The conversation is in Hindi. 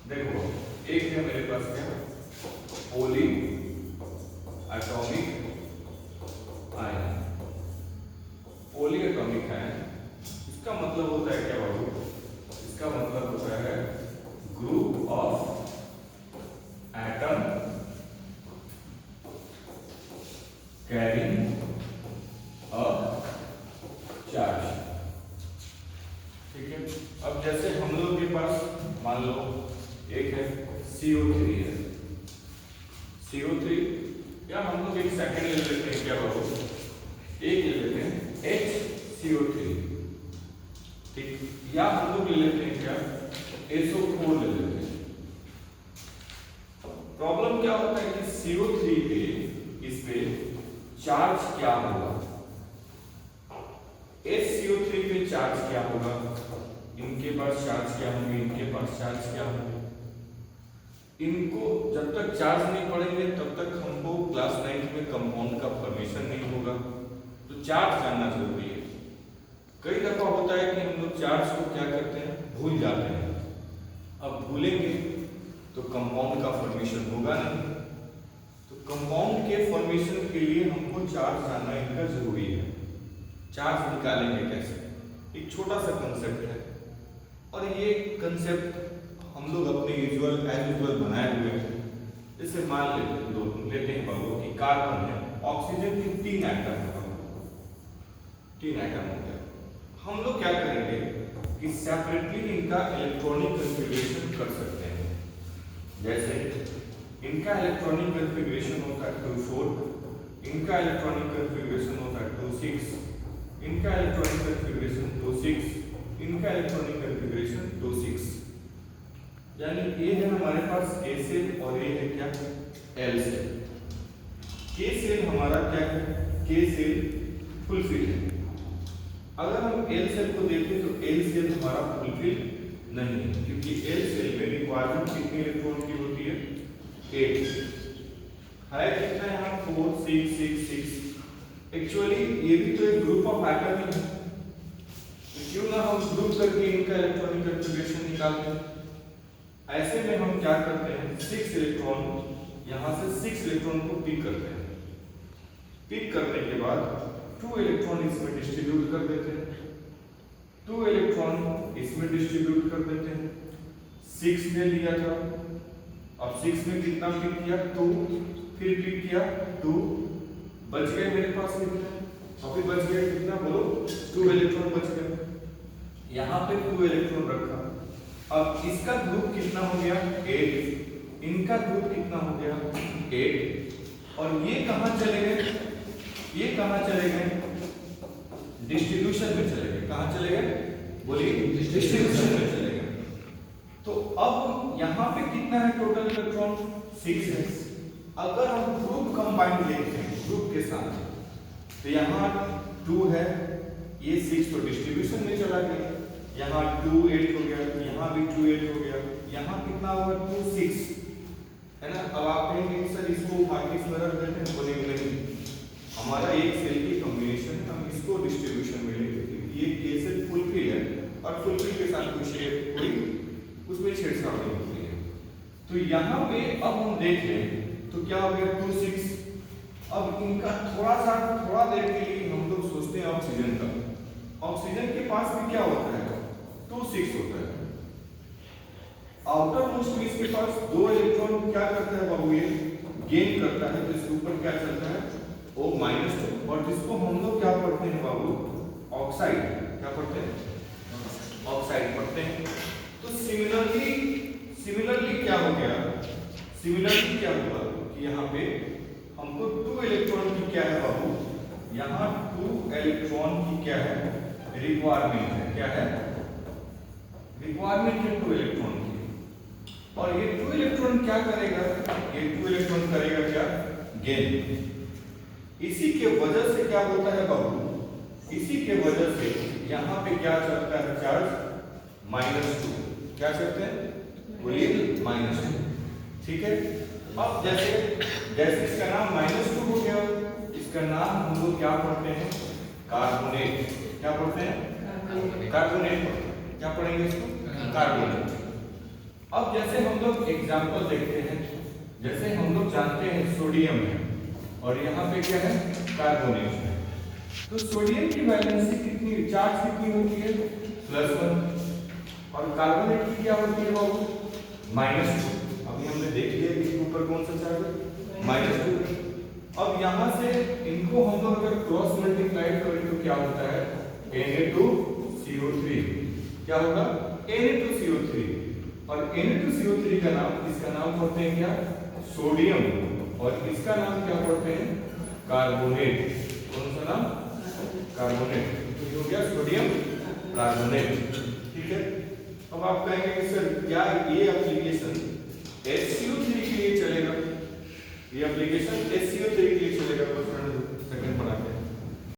देखो एक है मेरे पास क्या, poly atomic ion. Poly atomic ion इसका मतलब होता है क्या बाबू? इसका मतलब होता है group of atom carrying a charge. ठीक है, अब जैसे हम लोग के पास मान लो एक है CO3 है, CO3, या हम लोग एक सेकंड ले लेते हैं क्या बाबू, एक ले लेते हैं HCO3, ठीक, या हम लोग ले लेते हैं क्या SO4 ले लेते हैं। प्रॉब्लम क्या होता है कि CO3 पे इस पे चार्ज क्या होगा, HCO3 पे चार्ज क्या होगा, इनके पास चार्ज क्या होंगे, इनके पास चार्ज क्या होंगे। इनको जब तक चार्ज नहीं पड़ेंगे तब तक हमको क्लास 9 में कंपाउंड का फॉर्मेशन नहीं होगा, तो चार्ज जानना जरूरी है। कई दफा होता है कि हम लोग चार्ज को क्या करते हैं, भूल जाते हैं। अब भूलेंगे तो कंपाउंड का फॉर्मेशन होगा नहीं, तो कंपाउंड के फॉर्मेशन के लिए हमको चार्ज जानना इनका जरूरी है। चार्ज निकालेंगे कैसे, एक छोटा सा कंसेप्ट है, और ये कंसेप्ट हम लोग अपने यूजुअल बनाए हुए हैं। जैसे मान लेते हैं बाबू कि कार्बन है, ऑक्सीजन की 3 एटम है, 3 एटम हो गया। हम लोग क्या करेंगे कि सेपरेटली इनका इलेक्ट्रॉनिक कॉन्फ़िगरेशन कर सकते हैं। जैसे इनका इलेक्ट्रॉनिक कॉन्फ़िगरेशन होता है 2,4, इनका इलेक्ट्रॉनिक कॉन्फ़िगरेशन होता है 2,6, इनका इलेक्ट्रॉनिक कॉन्फ़िगरेशन 2,6, इनका इलेक्ट्रॉनिक कॉन्फ़िगरेशन 2,6। यानी ये है हमारे पास K सेल और ये है क्या L सेल। K सेल हमारा क्या है, K सेल फुलफिल है। अगर हम L सेल को देखें तो L सेल हमारा फुलफिल नहीं है, क्योंकि L सेल में रिक्वायरमेंट कितने इलेक्ट्रॉन की होती है, 8 है। कितना यहाँ 4 6 6 6। एक्चुअली ये भी तो एक ग्रुप ऑफ एटम ही है, तो क्यों ना हम ग्रुप करके इनका इलेक्ट्रॉनिक कॉन्फ़िगरेशन निकालते हैं। ऐसे में हम क्या करते हैं, 6 इलेक्ट्रॉन यहां से 6 इलेक्ट्रॉन को पिक करते हैं। पिक करने के बाद 2 इलेक्ट्रॉन इसमें डिस्ट्रीब्यूट कर देते हैं, 2 इलेक्ट्रॉन इसमें डिस्ट्रीब्यूट कर देते हैं। 6 ने लिया था, अब 6 में कितना पिक किया, 2, फिर पिक किया 2, बच गए मेरे पास कितने, अभी बच गए कितना बोलो, 2 इलेक्ट्रॉन बच गए। यहां पे 2 इलेक्ट्रॉन रखा, अब इसका ग्रुप कितना हो गया 8, इनका ग्रुप कितना हो गया 8, और ये कहां चले गए, ये कहां चले गए, डिस्ट्रीब्यूशन में चले गए। कहां चले गए बोलिए, डिस्ट्रीब्यूशन में चले गए। तो अब यहां पे कितना है टोटल इलेक्ट्रॉन, 6 है। अगर हम ग्रुप कंबाइन देखते हैं ग्रुप के साथ, तो यहां 2 है, ये 6 तो डिस्ट्रीब्यूशन में चला गया, यहाँ 2 8 हो गया, यहाँ भी 2 8 हो गया, यहाँ कितना होगा 2 6 है ना। अब आप कहेंगे सर इसको उठा के इसमें रख देते हैं, बोलेंगे नहीं, हमारा एक सेल की कॉम्बिनेशन है, हम इसको डिस्ट्रीब्यूशन में लेंगे, ये केसेस फुलफिल है, और फुलफिल के साथ कोई उसमें छेड़छाड़ नहीं होती है। तो यहाँ पे अब हम देख लें तो क्या हो गया 2 6। अब इनका थोड़ा देर के लिए हम लोग सोचते हैं ऑक्सीजन का, ऑक्सीजन के पास भी क्या होता है 2 6 होता है। आउटर मोस्ट में इसके पास 2 इलेक्ट्रॉन क्या करता है बाबू, ये गेन करता है, तो इसके ऊपर क्या चलता है O-2, और जिसको हम लोग क्या पढ़ते हैं बाबू, ऑक्साइड। क्या पढ़ते हैं, ऑक्साइड पढ़ते हैं। तो सिमिलरली क्या हो गया, सिमिलरली क्या हुआ कि यहाँ पे हमको 2 इलेक्ट्रॉन की क्या है बाबू, यहाँ 2 इलेक्ट्रॉन की क्या है रिक्वायरमेंट है, क्या है रिक्वायरमेंट है 2 इलेक्ट्रॉन की। और ये 2 इलेक्ट्रॉन क्या करेगा, ये 2 इलेक्ट्रॉन करेगा क्या गेन। इसी के वजह से क्या होता है बाबू, इसी के वजह से यहाँ पे क्या चलता है चार्ज -2, क्या चलते हैं बोलिए -2, ठीक है। अब जैसे इसका नाम -2 हो गया, इसका नाम हम लोग क्या पढ़ते हैं कार्बोनेट। क्या पढ़ते हैं कार्बोनेट, क्या पढ़ेंगे इसको कार्बोनेट। अब जैसे हम लोग एग्जांपल देखते हैं, जैसे हम लोग जानते हैं सोडियम है और यहाँ पे क्या है, कार्बोनेट है। तो सोडियम की वैलेंसी कितनी, चार्ज कितनी होती है, +1, और कार्बोनेट की क्या होती है बाबू, -2। अभी हमने देख लिया कि इसके ऊपर कौन सा चार्ज है, -2। अब यहाँ से इनको हम लोग अगर क्रॉस मल्टीप्लाई करें तो क्या होता है, Na2CO3, क्या होगा, Na2CO3, और Na2CO3 का नाम, इसका नाम पढ़ते हैं क्या, सोडियम, और इसका नाम क्या पढ़ते हैं, कार्बोनेट। कौन सा नाम, कार्बोनेट। तो ये हो गया सोडियम कार्बोनेट, ठीक है। अब आप कहेंगे कि सर क्या ये एप्लीकेशन HCO3 के लिए चलेगा, ये एप्लीकेशन HCO3 के लिए चलेगा, सेकंड पढ़ा के